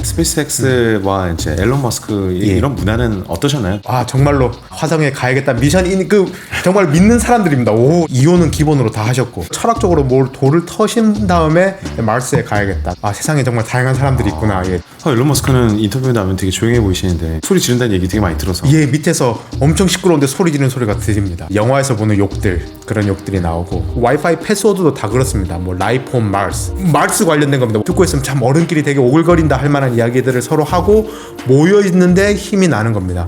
스페이스X와 이제 앨런 머스크 이런 문화는 어떠셨나요? 아 정말로 화성에 가야겠다 미션인 정말 믿는 사람들입니다. 오 이혼은 기본으로 다 하셨고 철학적으로 돌을 터신 다음에 마르스에 가야겠다. 아 세상에 정말 다양한 사람들이 있구나. 예. 앨런 머스크는 인터뷰 나오면 되게 조용해 보이시는데 소리 지른다는 얘기 되게 많이 들어서 예 밑에서 엄청 시끄러운데 소리 지르는 소리가 들립니다. 영화에서 보는 욕들 그런 욕들이 나오고 와이파이 패스워드도 다 그렇습니다. 뭐 라이프 온 마르스 관련된 겁니다. 듣고 있으면 참 어른끼리 되게 오글거린다 할 만한 이야기들을 서로 하고 모여 있는데 힘이 나는 겁니다.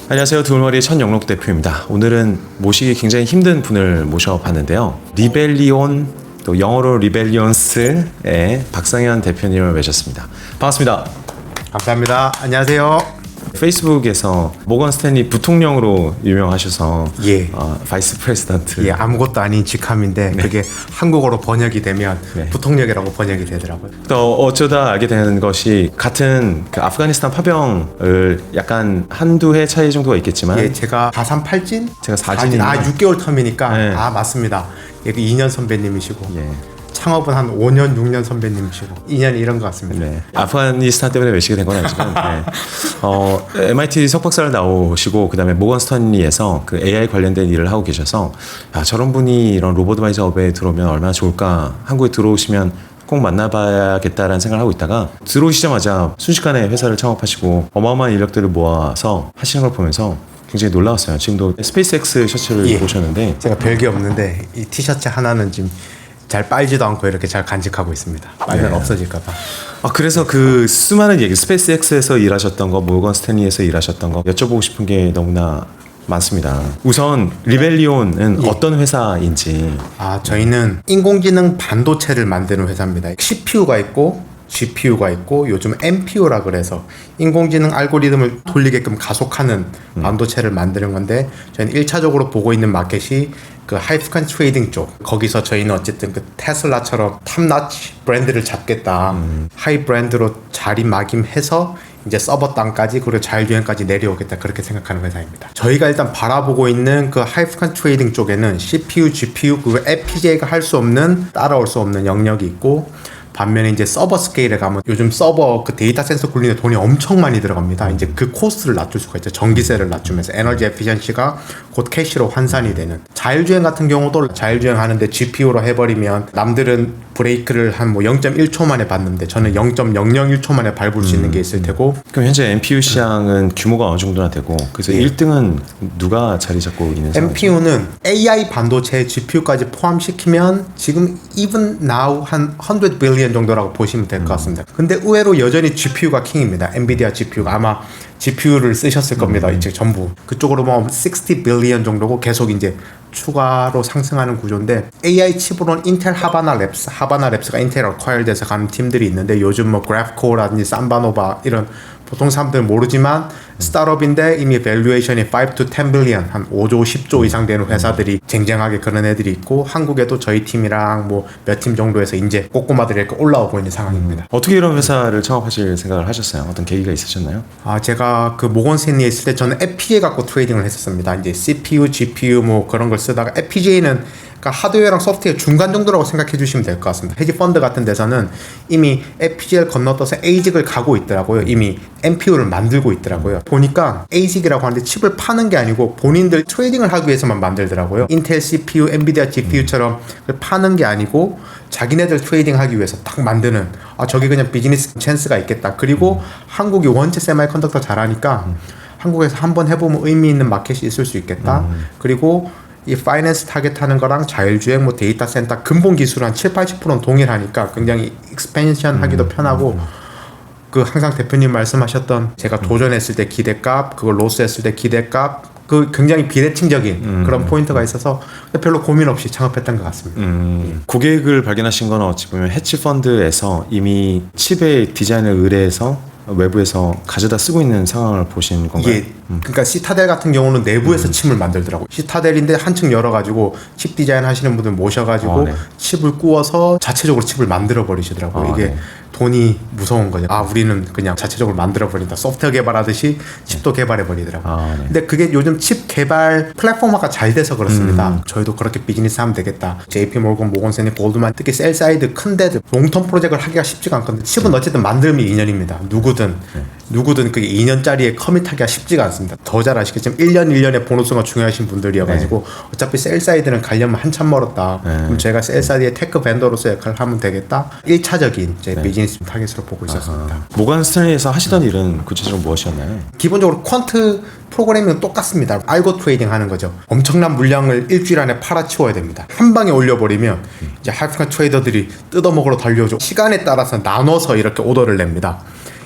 안녕하세요. 드물머리의 천영록 대표입니다. 오늘은 모시기 굉장히 힘든 분을 모셔봤는데요. 리벨리온 또 영어로 리벨리온스의 박상현 대표님을 모셨습니다. 반갑습니다. 감사합니다. 안녕하세요. 페이스북에서 모건 스탠리 부통령으로 유명하셔서 예. 바이스 프레지던트 예, 아무것도 아닌 직함인데 그게 한국어로 번역이 되면 부통령이라고 번역이 되더라고요. 또 어쩌다 알게 되는 것이 같은 그 아프가니스탄 파병을 약간 한두 해 차이 정도가 있겠지만 예, 제가 4.3.8진? 제가 4진이요. 6개월 텀이니까 네. 아 맞습니다. 예, 2년 선배님이시고 예. 창업은 한 5년 6년 선배님이시고 2년이 이런 것 같습니다. 네. 아프가니스탄 때문에 외식이 된 건 아니지만 네. MIT 석박사를 나오시고 그다음에 모건 스탠리에서 그 AI 관련된 일을 하고 계셔서 저런 분이 이런 로봇 바이저 업에 들어오면 얼마나 좋을까, 한국에 들어오시면 꼭 만나봐야겠다라는 생각을 하고 있다가 들어오시자마자 순식간에 회사를 창업하시고 어마어마한 인력들을 모아서 하시는 걸 보면서 굉장히 놀라웠어요. 지금도 스페이스X 셔츠를 입고 오셨는데 제가 별게 없는데 이 티셔츠 하나는 지금 잘 빨지도 않고 이렇게 잘 간직하고 있습니다. 빨면 없어질까봐. 그래서 그 수많은 얘기, 스페이스X에서 일하셨던 거, 모건 스탠리에서 일하셨던 거 여쭤보고 싶은 게 너무나 많습니다. 우선 리벨리온은 어떤 회사인지. 저희는 인공지능 반도체를 만드는 회사입니다. CPU가 있고 GPU가 있고 요즘 NPU라 그래서 인공지능 알고리즘을 돌리게끔 가속하는 반도체를 만드는 건데 저희는 1차적으로 보고 있는 마켓이 그 하이프칸 트레이딩 쪽. 거기서 저희는 어쨌든 그 테슬라처럼 탑나치 브랜드를 잡겠다. 하이 브랜드로 자리매김해서 이제 서버 땅까지 그리고 자율주행까지 내려오겠다 그렇게 생각하는 회사입니다. 저희가 일단 바라보고 있는 그 하이프칸 트레이딩 쪽에는 CPU, GPU 그리고 FPGA가 할 수 없는 따라올 수 없는 영역이 있고 반면에 이제 서버 스케일에 가면 요즘 서버 그 데이터 센서 굴리는 돈이 엄청 많이 들어갑니다. 이제 그 코스트를 낮출 수가 있죠. 전기세를 낮추면서 에너지 에피션시가 곧 캐시로 환산이 되는. 자율주행 같은 경우도 자율주행 하는데 GPU로 해버리면 남들은 브레이크를 한 뭐 0.1초 만에 밟는데 저는 0.001초 만에 밟을 수 있는 게 있을 테고. 그럼 현재 NPU 시장은 규모가 어느 정도나 되고 그래서 1등은 누가 자리 잡고 있는 상황이죠? NPU는 AI 반도체 GPU까지 포함시키면 지금 even now 한 100 billion 정도라고 보시면 될 것 같습니다. 근데 의외로 여전히 GPU가 킹입니다. 엔비디아 GPU가 아마 GPU를 쓰셨을 겁니다. 이제 전부 그쪽으로 뭐 60 billion 정도고 계속 이제 추가로 상승하는 구조인데 AI 칩으로는 인텔 하바나 랩스가 인텔 어콰이어드에서 가는 팀들이 있는데 요즘 뭐 그래프코라든지 삼바노바 이런 보통 사람들은 모르지만 스타트업인데 이미 밸류에이션이 5 to 10 billion 한 5조 10조 이상 되는 회사들이 쟁쟁하게 그런 애들이 있고 한국에도 저희 팀이랑 뭐 몇 팀 정도에서 이제 꼬꼬마들이 이렇게 올라오고 있는 상황입니다. 어떻게 이런 회사를 창업하실 생각을 하셨어요? 어떤 계기가 있으셨나요? 제가 그 모건 스탠리에 있을 때 저는 FPGA 갖고 트레이딩을 했었습니다. 이제 CPU, GPU 뭐 그런 걸 쓰다가 FPGA는 그러니까 하드웨어랑 소프트웨어 중간 정도라고 생각해 주시면 될 것 같습니다. 헤지 펀드 같은 데서는 이미 FPGA를 건너떠서 ASIC을 가고 있더라고요. 이미 NPU를 만들고 있더라고요. 보니까 ASIC이라고 하는데 칩을 파는 게 아니고 본인들 트레이딩을 하기 위해서만 만들더라고요. 인텔 CPU, 엔비디아 GPU처럼 파는 게 아니고 자기네들 트레이딩 하기 위해서 딱 만드는 저게 그냥 비즈니스 찬스가 있겠다. 그리고 한국이 원체 세미컨덕터 잘하니까 한국에서 한번 해보면 의미 있는 마켓이 있을 수 있겠다. 그리고 이 파이낸스 타겟하는 거랑 자율주행 뭐 데이터 센터 근본 기술 한 7-80%는 동일하니까 굉장히 익스펜션 하기도 편하고 그 항상 대표님 말씀하셨던 제가 도전했을 때 기대값 그걸 로스했을 때 기대값 그 굉장히 비대칭적인 그런 포인트가 있어서 별로 고민 없이 창업했던 것 같습니다. 고객을 발견하신 건 어찌 보면 헤지펀드에서 이미 칩의 디자인을 의뢰해서 외부에서 가져다 쓰고 있는 상황을 보신 건가요? 예. 그러니까 시타델 같은 경우는 내부에서 칩을 만들더라고요. 시타델인데 한층 열어가지고 칩 디자인 하시는 분들 모셔가지고 칩을 구워서 자체적으로 칩을 만들어 버리시더라고요. 이게 돈이 무서운 거죠. 아, 우리는 그냥 자체적으로 만들어버린다. 소프트웨어 개발하듯이 칩도 개발해버리더라고요. 아, 네. 근데 그게 요즘 칩 개발 플랫폼화가 잘 돼서 그렇습니다. 저희도 그렇게 비즈니스 하면 되겠다. JP 모건, 모건스탠리, 골드만, 특히 셀 사이드 큰 데들 롱텀 프로젝트를 하기가 쉽지가 않거든요. 칩은 어쨌든 만들면 2년입니다. 누구든 그게 2년짜리에 커밋하기가 쉽지가 않습니다. 더 잘 아시겠지만 1년의 보너스가 중요하신 분들이어가지고 어차피 셀 사이드는 가려면 한참 멀었다. 그럼 제가 셀 사이드의 테크 벤더로서 역할을 하면 되겠다. 1차적인 제 비즈니스 타겟으로 보고 있었습니다. 모건 스탠리에서 하시던 일은 구체적으로 무엇이었나요? 기본적으로 퀀트 프로그래밍은 똑같습니다. 알고 트레이딩 하는 거죠. 엄청난 물량을 일주일 안에 팔아치워야 됩니다. 한 방에 올려버리면 이제 하이프칸 트레이더들이 뜯어먹으러 달려오죠. 시간에 따라서 나눠서 이렇게 오더를 냅니다.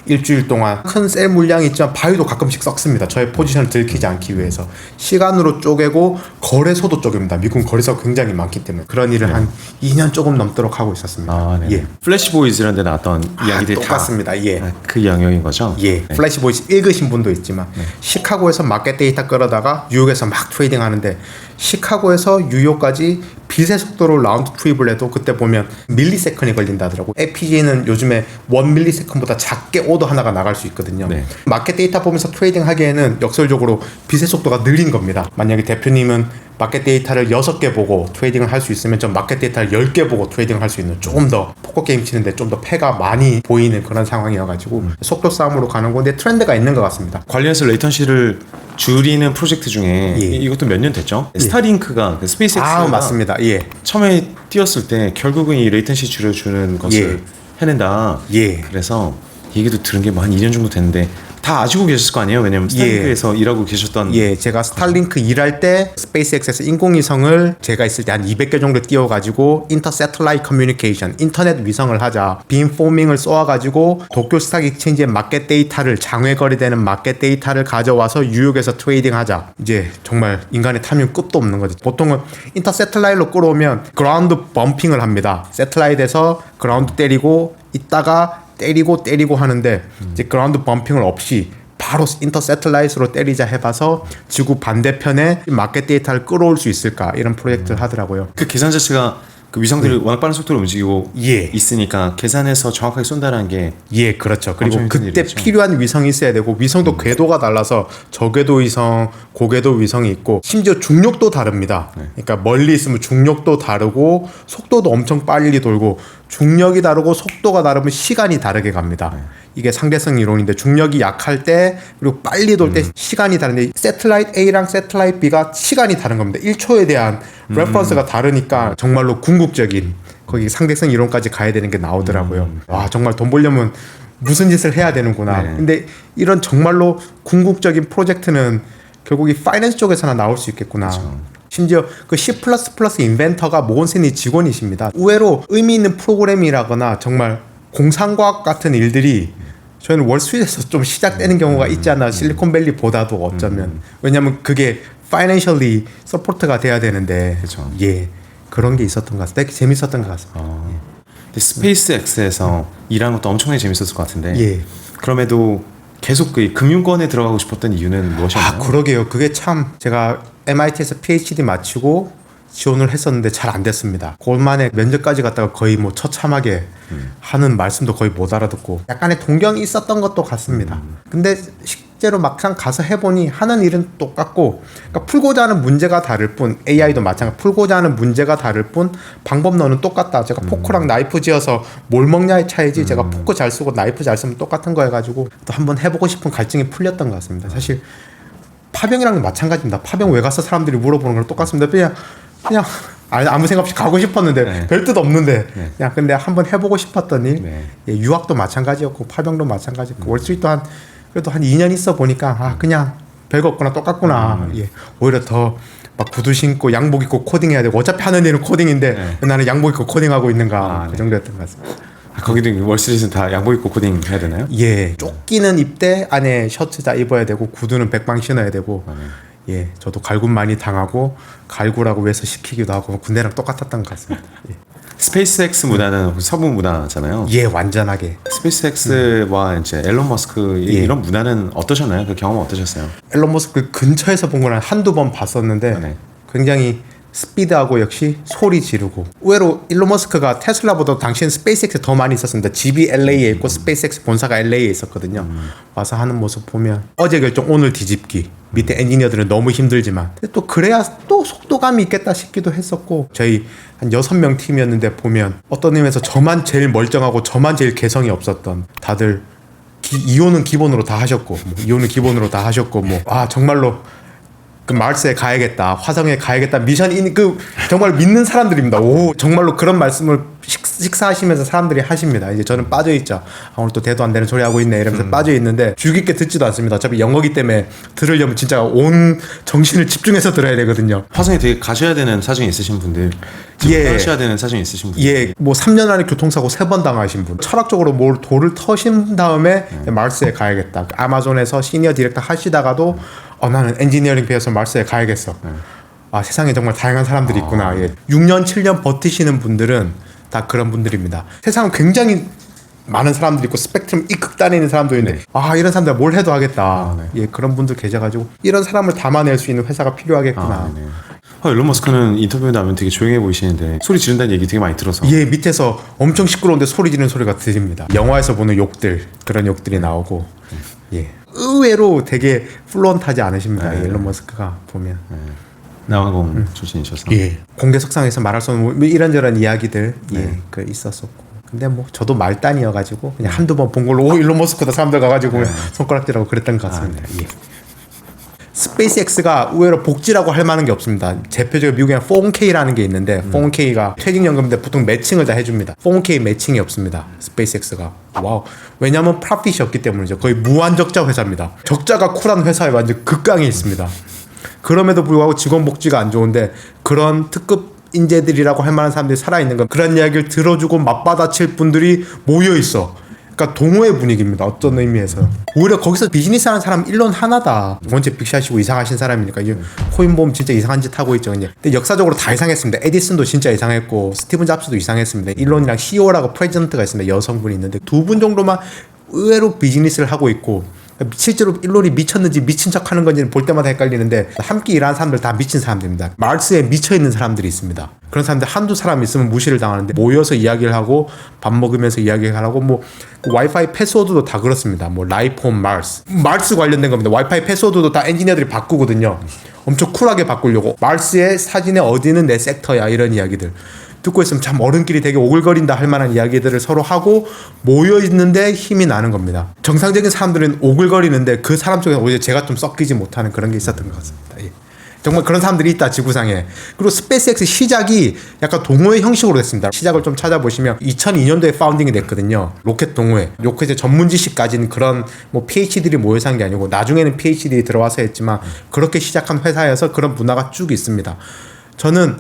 일주일 동안 큰 셀 물량이 있지만 바위도 가끔씩 썩습니다. 저의 포지션을 들키지 않기 위해서 시간으로 쪼개고 거래소도 쪼갭니다. 미국은 거래소가 굉장히 많기 때문에 그런 일을 한 2년 조금 넘도록 하고 있었습니다. 아, 네. 예. 플래시 보이즈라는 데 나왔던 이야기들이 똑같습니다. 예. 다 그 영역인 거죠? 예, 플래시 보이즈 읽으신 분도 있지만 시카고에서 마켓 데이터 끌어다가 뉴욕에서 막 트레이딩 하는데 시카고에서 뉴욕까지 빛의 속도로 라운드 트립을 해도 그때 보면 밀리세컨이 걸린다더라고. FPGA는 요즘에 1밀리세컨보다 작게 오더 하나가 나갈 수 있거든요. 네. 마켓 데이터 보면서 트레이딩 하기에는 역설적으로 빛의 속도가 느린 겁니다. 만약에 대표님은 마켓 데이터를 6개 보고 트레이딩을 할 수 있으면 전 마켓 데이터를 10개 보고 트레이딩을 할 수 있는 조금 더 포커 게임 치는데 좀 더 패가 많이 보이는 그런 상황이어가지고 속도 싸움으로 가는 건데 트렌드가 있는 것 같습니다. 관련해서 레이턴시를 줄이는 프로젝트 중에 예. 이것도 몇 년 됐죠? 스타링크가 그 스페이스X가 맞습니다. 예. 처음에 띄었을 때 결국은 이 레이턴시 줄여주는 것을 예. 해낸다. 예. 그래서 얘기도 들은 게 뭐 한 2년 정도 됐는데 다 아시고 계셨을 거 아니에요? 왜냐면 스타링크에서 일하고 계셨던. 예, 제가 스타링크 일할 때 스페이스X에서 인공위성을 제가 있을 때 한 200개 정도 띄워가지고 인터세틀라이트 커뮤니케이션, 인터넷 위성을 하자. 빔포밍을 쏘아가지고 도쿄 스탁 익스체인지의 마켓 데이터를 장외 거래되는 마켓 데이터를 가져와서 뉴욕에서 트레이딩 하자. 이제 정말 인간의 탐욕 끝도 없는 거죠. 보통은 인터세틀라이트로 끌어오면 그라운드 범핑을 합니다. 세틀라이트에서 그라운드 때리고 있다가 때리고 하는데 이제 그라운드 범핑을 없이 바로 인터세틀라이트로 때리자 해봐서 지구 반대편에 마켓 데이터를 끌어올 수 있을까 이런 프로젝트를 하더라고요. 그 계산 자체가 그 위성들이 워낙 빠른 속도로 움직이고 예. 있으니까 계산해서 정확하게 쏜다는 게. 예, 그렇죠. 그리고 엄청 그때 일이죠. 필요한 위성이 있어야 되고 위성도 궤도가 달라서 저궤도 위성, 고궤도 위성이 있고 심지어 중력도 다릅니다. 그러니까 멀리 있으면 중력도 다르고 속도도 엄청 빨리 돌고 중력이 다르고 속도가 다르면 시간이 다르게 갑니다. 이게 상대성 이론인데 중력이 약할 때 그리고 빨리 돌 때 시간이 다른데 세틀라이트 A랑 세틀라이트 B가 시간이 다른 겁니다. 1초에 대한 레퍼런스가 다르니까 정말로 궁극적인 거기 상대성 이론까지 가야 되는 게 나오더라고요. 와, 정말 돈 벌려면 무슨 짓을 해야 되는구나. 네. 근데 이런 정말로 궁극적인 프로젝트는 결국 이 파이낸스 쪽에서나 나올 수 있겠구나. 심지어 그 C++ 인벤터가 모건스탠리 직원이십니다. 의외로 의미 있는 프로그램이라거나 정말 공상과학 같은 일들이 저희는 월스트리트에서 좀 시작되는 경우가 있지 않나. 실리콘밸리보다도 어쩌면. 왜냐면 그게 파이낸셜리 서포트가 돼야 되는데. 그쵸. 예. 그런 게 있었던 것 같습니다. 되게 재밌었던 것 같습니다. 근데 스페이스X에서 일하는 것도 엄청나게 재밌었을 것 같은데. 예. 그럼에도 계속 그 금융권에 들어가고 싶었던 이유는 무엇이었나요? 아, 그러게요. 그게 참 제가 MIT에서 PhD 마치고 지원을 했었는데 잘 안 됐습니다. 골만에 면접까지 갔다가 거의 뭐 처참하게 하는 말씀도 거의 못 알아듣고 약간의 동경이 있었던 것도 같습니다. 근데 실제로 막상 가서 해보니 하는 일은 똑같고 그러니까 풀고자 하는 문제가 다를 뿐 AI도 마찬가지 풀고자 하는 문제가 다를 뿐 방법론은 똑같다. 제가 포크랑 나이프 지어서 뭘 먹냐의 차이지 제가 포크 잘 쓰고 나이프 잘 쓰면 똑같은 거 해가지고 또 한번 해보고 싶은 갈증이 풀렸던 것 같습니다. 사실 파병이랑 마찬가지입니다. 파병 왜 갔어? 사람들이 물어보는 거랑 똑같습니다. 그냥 아무 생각 없이 가고 싶었는데 네. 별 뜻 없는데 네. 그냥 근데 한번 해보고 싶었던 일. 네. 예, 유학도 마찬가지였고 파병도 마찬가지였고 월스트리트도 그래도 한 2년 있어 보니까 아 그냥 별거 없구나 똑같구나. 예, 오히려 더 막 구두 신고 양복 입고 코딩해야 되고 어차피 하는 일은 코딩인데 나는 양복 입고 코딩하고 있는가 그 정도였던 것 같습니다. 거기도 월스트리트는 다 양복 입고 코딩 해야 되나요? 예, 조끼는 입되 안에 셔츠 다 입어야 되고 구두는 백방 신어야 되고. 예, 저도 갈굼 많이 당하고 갈구라고 위해서 시키기도 하고 군대랑 똑같았던 것 같습니다. 예, 스페이스X 문화는 서부 문화잖아요. 예 완전하게. 스페이스X와 이제 앨런 머스크 이런 문화는 어떠셨나요? 그 경험 어떠셨어요? 앨런 머스크 근처에서 본 거는 한두 번 봤었는데 네. 굉장히 스피드하고 역시 소리 지르고 의외로 일론 머스크가 테슬라보다 당시엔 스페이스X에 더 많이 있었습니다. 집이 LA에 있고 스페이스X 본사가 LA에 있었거든요. 와서 하는 모습 보면 어제 결정 오늘 뒤집기 밑에 엔지니어들은 너무 힘들지만 근데 또 그래야 또 속도감이 있겠다 싶기도 했었고 저희 한 6명 팀이었는데 보면 어떤 의미에서 저만 제일 멀쩡하고 저만 제일 개성이 없었던 다들 이혼은 기본으로 다 하셨고 이혼은 기본으로 다 하셨고 정말로 그 마르스에 가야겠다, 화성에 가야겠다 미션 정말 믿는 사람들입니다. 오 정말로 그런 말씀을 식사하시면서 사람들이 하십니다. 이제 저는 빠져 있죠. 오늘 또 대도 안 되는 소리 하고 있네 이러면서 빠져 있는데 주의 깊게 듣지도 않습니다. 어차피 영어기 때문에 들으려면 진짜 온 정신을 집중해서 들어야 되거든요. 화성에 되게 가셔야 되는 사정이 있으신 분들, 하셔야 되는 사정이 있으신 분들, 3년 안에 교통사고 3번 당하신 분, 철학적으로 돌을 터신 다음에 마르스에 가야겠다. 아마존에서 시니어 디렉터 하시다가도 나는 엔지니어링 배워서 마르스에 가야겠어. 세상에 정말 다양한 사람들이 있구나. 6년 7년 버티시는 분들은 다 그런 분들입니다. 세상은 굉장히 많은 사람들이 있고 스펙트럼 이 극단에 있는 사람도 있는데 이런 사람들 뭘 해도 하겠다. 그런 분들 계셔가지고 이런 사람을 담아낼 수 있는 회사가 필요하겠구나. 일론 머스크는 인터뷰 나면 되게 조용해 보이시는데 소리 지른다는 얘기 되게 많이 들어서 밑에서 엄청 시끄러운데 소리 지르는 소리가 들립니다. 영화에서 보는 욕들 그런 욕들이 나오고 의외로 되게 플루언트하지 않으십니다. 일론 머스크가 보면 남아공 출신이셔서 공개 석상에서 말할 수 없는 이런저런 이야기들 있었었고 근데 저도 말단이어가지고 그냥 한두 번 본 걸로 일론 머스크다 사람들 가가지고 손가락질하고 그랬던 것 같습니다. 스페이스X가 의외로 복지라고 할 만한 게 없습니다. 대표적으로 미국에 401k라는 게 있는데 401k가 퇴직연금인데 보통 매칭을 다 해줍니다. 401k 매칭이 없습니다. 스페이스X가. 왜냐하면 프로핏이 없기 때문이죠. 거의 무한적자 회사입니다. 적자가 쿨한 회사에 완전 극강에 있습니다. 그럼에도 불구하고 직원 복지가 안 좋은데 그런 특급 인재들이라고 할 만한 사람들이 살아있는 건 그런 이야기를 들어주고 맞받아칠 분들이 모여있어. 그러니까 동호회 분위기입니다. 어떤 의미에서 오히려 거기서 비즈니스 하는 사람 일론 하나다. 원체 빅샷이고 이상하신 사람이니까 코인 보면 진짜 이상한 짓 하고 있죠. 근데 역사적으로 다 이상했습니다. 에디슨도 진짜 이상했고 스티븐 잡스도 이상했습니다. 일론이랑 CEO라고 프레지던트가 있습니다. 여성분이 있는데 두 분 정도만 의외로 비즈니스를 하고 있고 실제로 일론이 미쳤는지 미친 척 하는 건지는 볼 때마다 헷갈리는데 함께 일하는 사람들 다 미친 사람들입니다. 마르스에 미쳐있는 사람들이 있습니다. 그런 사람들 한두 사람 있으면 무시를 당하는데 모여서 이야기를 하고 밥 먹으면서 이야기를 하고 그 와이파이 패스워드도 다 그렇습니다. 라이프 온 마르스 관련된 겁니다. 와이파이 패스워드도 다 엔지니어들이 바꾸거든요. 엄청 쿨하게 바꾸려고 마르스의 사진에 어디는 내 섹터야 이런 이야기들 듣고 있으면 참 어른끼리 되게 오글거린다 할 만한 이야기들을 서로 하고 모여있는데 힘이 나는 겁니다. 정상적인 사람들은 오글거리는데 그 사람 속에 오히려 제가 좀 섞이지 못하는 그런 게 있었던 것 같습니다. 정말 그런 사람들이 있다 지구상에. 그리고 스페이스X 시작이 약간 동호회 형식으로 됐습니다. 시작을 좀 찾아보시면 2002년도에 파운딩이 됐거든요. 로켓 동호회. 로켓의 전문 지식 가진 그런 PhD들이 모여서 한 게 아니고 나중에는 PhD들이 들어와서 했지만 그렇게 시작한 회사여서 그런 문화가 쭉 있습니다. 저는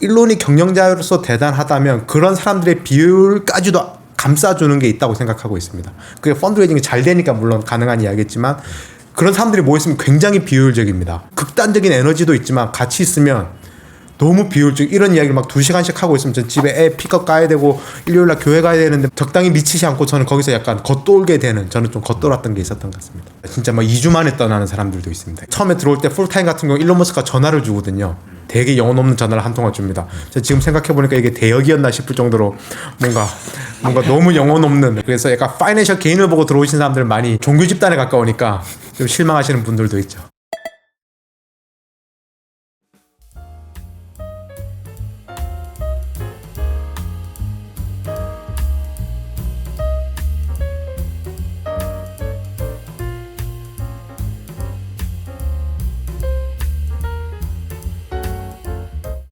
일론이 경영자로서 대단하다면 그런 사람들의 비율까지도 감싸주는 게 있다고 생각하고 있습니다. 그게 펀드레이징이 잘 되니까 물론 가능한 이야기겠지만 그런 사람들이 모였으면 굉장히 비효율적입니다. 극단적인 에너지도 있지만 같이 있으면 너무 비효율적. 이런 이야기를 막 2시간씩 하고 있으면 전 집에 애 픽업 가야 되고 일요일날 교회 가야 되는데 적당히 미치지 않고 저는 거기서 약간 겉돌게 되는 저는 좀 겉돌았던 게 있었던 것 같습니다. 진짜 막 2주 만에 떠나는 사람들도 있습니다. 처음에 들어올 때 풀타임 같은 경우 일론 머스크가 전화를 주거든요. 되게 영혼 없는 전화를 한 통화 줍니다. 지금 생각해보니까 이게 대역이었나 싶을 정도로 뭔가 너무 영혼 없는 그래서 약간 파이낸셜 게인을 보고 들어오신 사람들 많이 종교 집단에 가까우니까 좀 실망하시는 분들도 있죠.